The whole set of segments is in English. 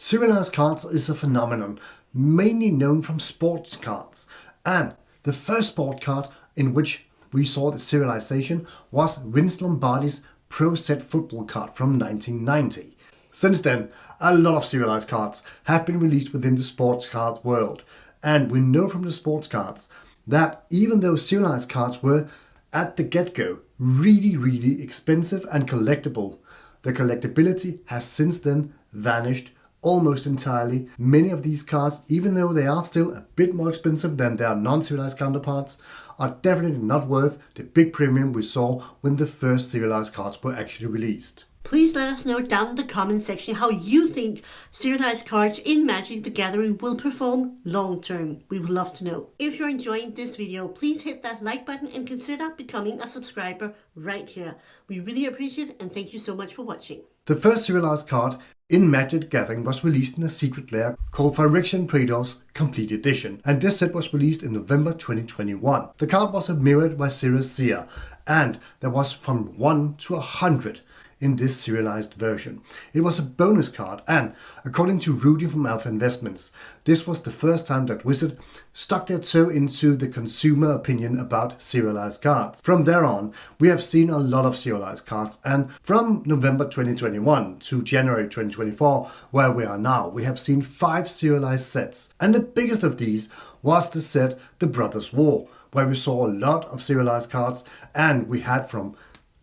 Serialized cards is a phenomenon mainly known from sports cards, and the first sport card in which we saw the serialization was Vince Lombardi's Pro Set football card from 1990. Since then, a lot of serialized cards have been released within the sports card world, and we know from the sports cards that even though serialized cards were at the get-go really expensive and collectible, the collectability has since then vanished almost entirely. Many of these cards, even though they are still a bit more expensive than their non-serialized counterparts, are definitely not worth the big premium we saw when the first serialized cards were actually released. Please let us know down in the comment section how you think serialized cards in Magic the Gathering will perform long term. We would love to know. If you're enjoying this video, please hit that like button and consider becoming a subscriber right here. We really appreciate it and thank you so much for watching. The first serialized card in Magic the Gathering was released in a secret lair called Phyrexian Praetor's Complete Edition, and this set was released in November 2021. The card was mirrored by Serious Seer, and there was from 1 to 100 in this serialized version. It was a bonus card, and according to Rudy from Alpha Investments, this was the first time that Wizard stuck their toe into the consumer opinion about serialized cards. From there on, we have seen a lot of serialized cards, and from November 2021 to January 2024, where we are now, we have seen 5 serialized sets, and the biggest of these was the set The Brothers' War, where we saw a lot of serialized cards, and we had from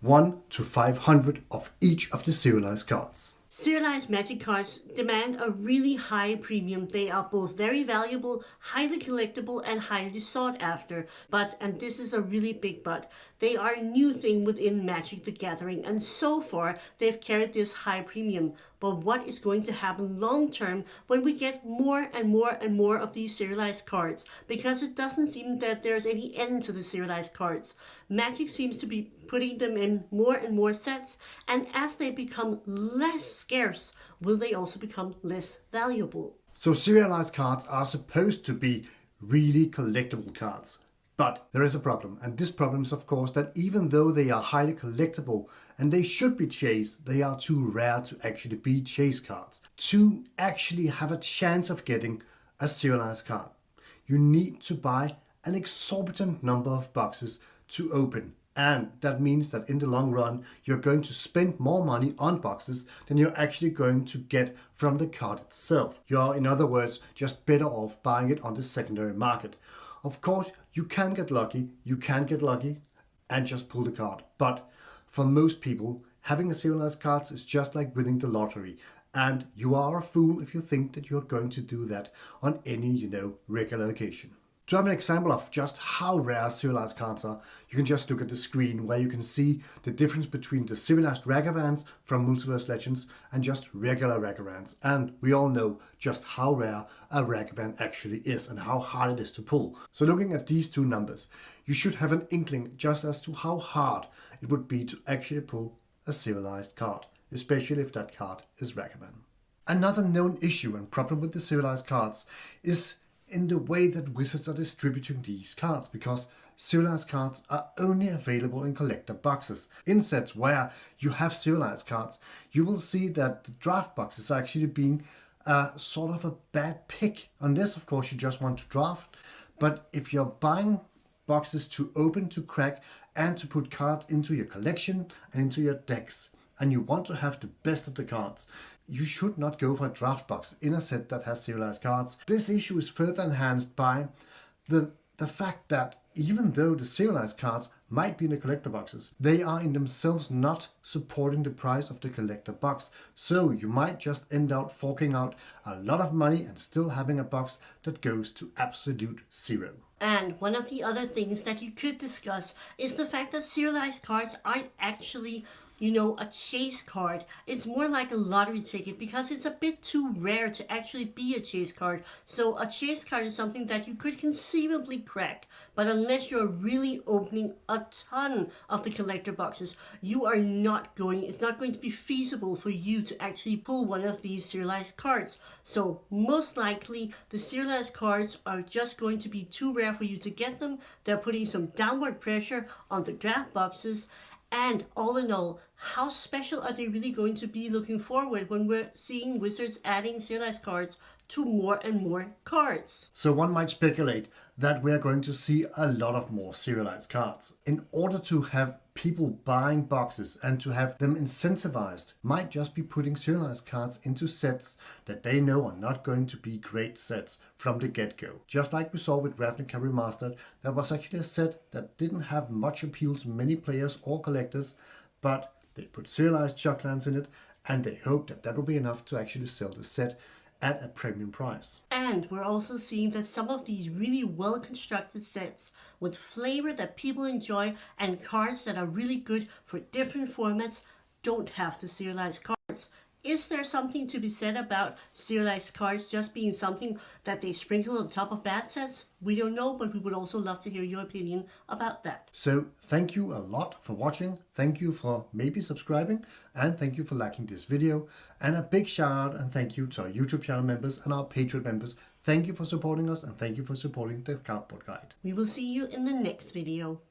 1 to 500 of each of the serialized cards. Serialized Magic cards demand a really high premium. They are both very valuable, highly collectible, and highly sought after. But, and this is a really big but, they are a new thing within Magic the Gathering, and so far they've carried this high premium. But what is going to happen long term when we get more and more of these serialized cards? Because it doesn't seem that there's any end to the serialized cards. Magic seems to be putting them in more and more sets, and as they become less scarce, will they also become less valuable? So serialized cards are supposed to be really collectible cards. But there is a problem, and this problem is of course that even though they are highly collectible and they should be chased, they are too rare to actually be chase cards. To actually have a chance of getting a serialized card, you need to buy an exorbitant number of boxes to open. And that means that in the long run, you're going to spend more money on boxes than you're actually going to get from the card itself. You're, in other words, just better off buying it on the secondary market. Of course, you can get lucky and just pull the card. But for most people, having a serialized cards is just like winning the lottery. And you are a fool if you think that you're going to do that on any, regular occasion. To have an example of just how rare serialized cards are, you can just look at the screen where you can see the difference between the serialized Ragavans from Multiverse Legends and just regular Ragavans. And we all know just how rare a Ragavan actually is and how hard it is to pull. So looking at these two numbers, you should have an inkling just as to how hard it would be to actually pull a serialized card, especially if that card is Ragavan. Another known issue and problem with the serialized cards is in the way that Wizards are distributing these cards, because serialized cards are only available in collector boxes. In sets where you have serialized cards, you will see that the draft boxes are actually being sort of a bad pick, unless of course you just want to draft. But if you're buying boxes to open, to crack, and to put cards into your collection and into your decks, and you want to have the best of the cards, you should not go for a draft box in a set that has serialized cards. This issue is further enhanced by the fact that even though the serialized cards might be in the collector boxes, they are in themselves not supporting the price of the collector box. So you might just end up forking out a lot of money and still having a box that goes to absolute zero. And one of the other things that you could discuss is the fact that serialized cards aren't actually a chase card. It's more like a lottery ticket because it's a bit too rare to actually be a chase card. So a chase card is something that you could conceivably crack, but unless you're really opening a ton of the collector boxes, it's not going to be feasible for you to actually pull one of these serialized cards. So most likely the serialized cards are just going to be too rare for you to get them. They're putting some downward pressure on the draft boxes. And all in all, how special are they really going to be looking forward when we're seeing Wizards adding serialized cards to more and more cards? So one might speculate that we are going to see a lot of more serialized cards. In order to have people buying boxes and to have them incentivized, might just be putting serialized cards into sets that they know are not going to be great sets from the get-go. Just like we saw with Ravnica Remastered, that was actually a set that didn't have much appeal to many players or collectors, but they put serialized Chucklands in it, and they hoped that that would be enough to actually sell the set at a premium price. And we're also seeing that some of these really well constructed sets with flavor that people enjoy and cards that are really good for different formats don't have the serialized cards. Is there something to be said about serialized cards just being something that they sprinkle on top of bad sets? We don't know, but we would also love to hear your opinion about that. So thank you a lot for watching. Thank you for maybe subscribing, and thank you for liking this video. And a big shout out and thank you to our YouTube channel members and our Patreon members. Thank you for supporting us, and thank you for supporting the Cardboard Guide. We will see you in the next video.